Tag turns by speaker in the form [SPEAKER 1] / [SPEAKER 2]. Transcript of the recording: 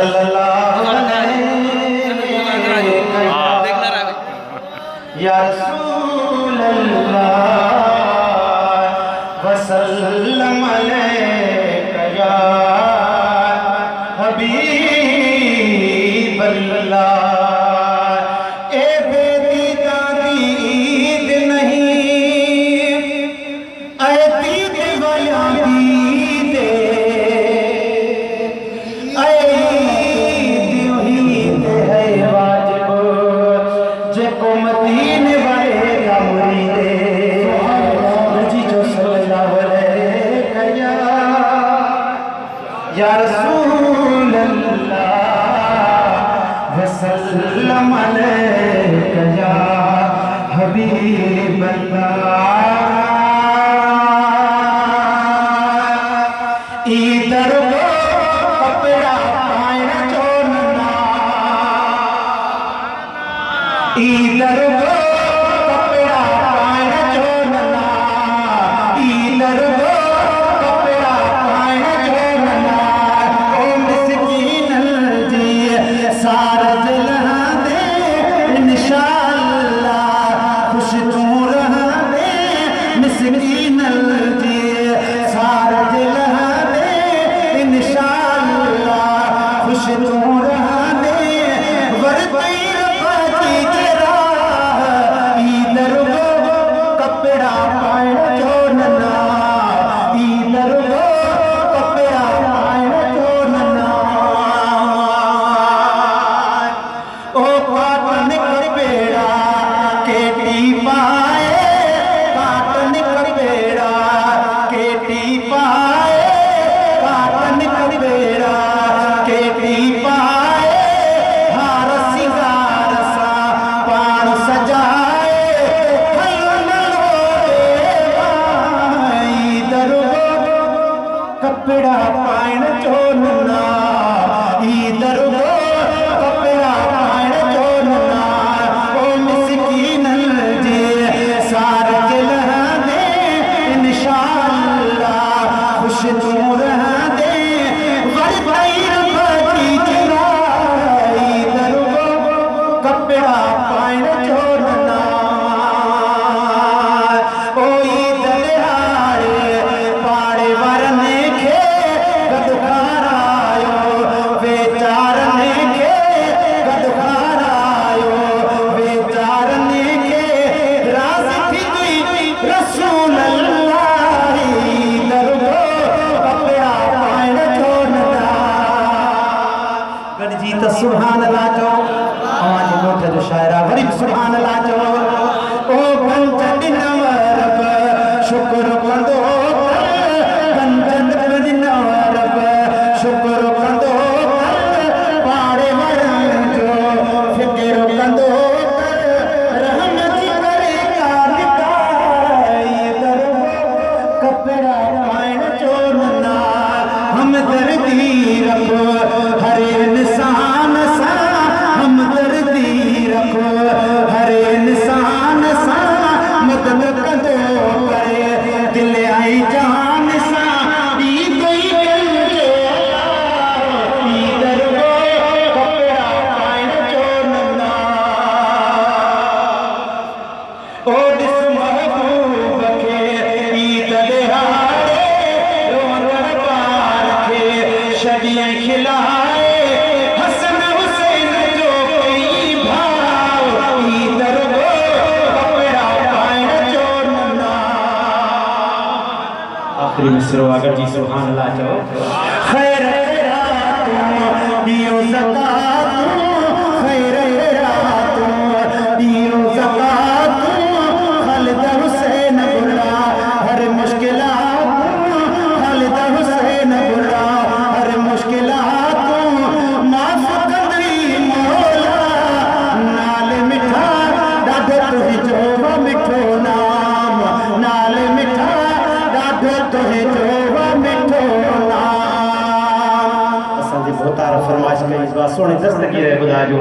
[SPEAKER 1] सल्लल्लाहु अलैहि या रसूल अल्लाह वसल्लम अलैका या हबीब अल्लाह। ए बेदीदा दी ईद नहीं, ए दीद वाला ईद, ए ईद है वाजिब जेको मदीने वाले का मुरीद जी जो सल्लल्लाहु अलैहि या रसूल अल्लाह वसल्लम अलैका या हबीब अल्लाह। इधर वो कपड़ा पायण चोरना, इधर वो कपड़ा पायण चोरना, इधर वो कपड़ा पायण चोरना। ओ मिस्कीन जी सारा जलहा दे इंशाअल्लाह, खुश तू रहा दे मिस्कीन जी सारा जलहा दे इंशाअल्लाह, खुश तू रहा दे वरतई रब्बा जी के राह। इधर वो कपड़ा पायण चोरना, इधर वो कपड़ा पायण चोरना। ओ पाटन कपेड़ा केटी पाए, पाटन कपेड़ा केटी पाए, पाटन कपेड़ा केटी पाए। हार सिंगार सा पान सजाए, इधर वो कपड़ा पायण चोरना, इधर वो कपड़ा पायण चोरना। ओ मिस्कीन जी सार जलहा दे इंशाअल्लाह, खुश तू रहा दे वरतई रब्बा जी के राह। इधर वो कपड़ा पायण चोरना। ओ इधर हारे पाड़े वरने खे गदखारायो, बेचारने खे गदखारायो, बेचारने के राज थी रसूल अल्लाह। इधर वो कपड़ा पायण चोरना। गॾिजी त सुभान अल्लाह चओ, अवां जे ॻोठ जो शाइरा वरी बि सुभान अल्लाह चओ। ओ गंज ॾिनव रब शुक्र कंदो, गंजन ॾिनव रब शुक्र कंदो, पाड़े वरन जो फिकिर कंदो, रहमत करे कारका। इधर कपड़ा पायण चोरना। हमदर्दी रखो हर इंसान सा, हमदर्दी रखो हर इंसान सा, मदद कंदो करे दिल आई जान सा। इधर वो कपड़ा पायण चोरना। ओ ॾिस महबूब खे ईद ॾिहाड़े, रोअण पार खे छॾियईं खिलाए, हसन हुसैन जो कई भाव। इधर वो कपड़ा पायण चोरना। आखिरी मिसरो अगर जी सुभान अल्लाह चओ। खैर रातूं ॾियो ज़कातूं, खैर रातूं ॾियो ज़कातूं, ख़ालिद हुसैन बुला हर मुश्किलातूं, ख़ालिद हुसैन बुला हर मुश्किलातूं। माफ़ कंदई मौला नाल मिठा, ॾाढो तुंहिंजो मिठो नाम, नाल मिठा ॾाढो तुंहिंजो मिठो नाम। असांजी बहुत फरमाइश कई, इस बार सोनी दस्तगीर ॿुधाइजो।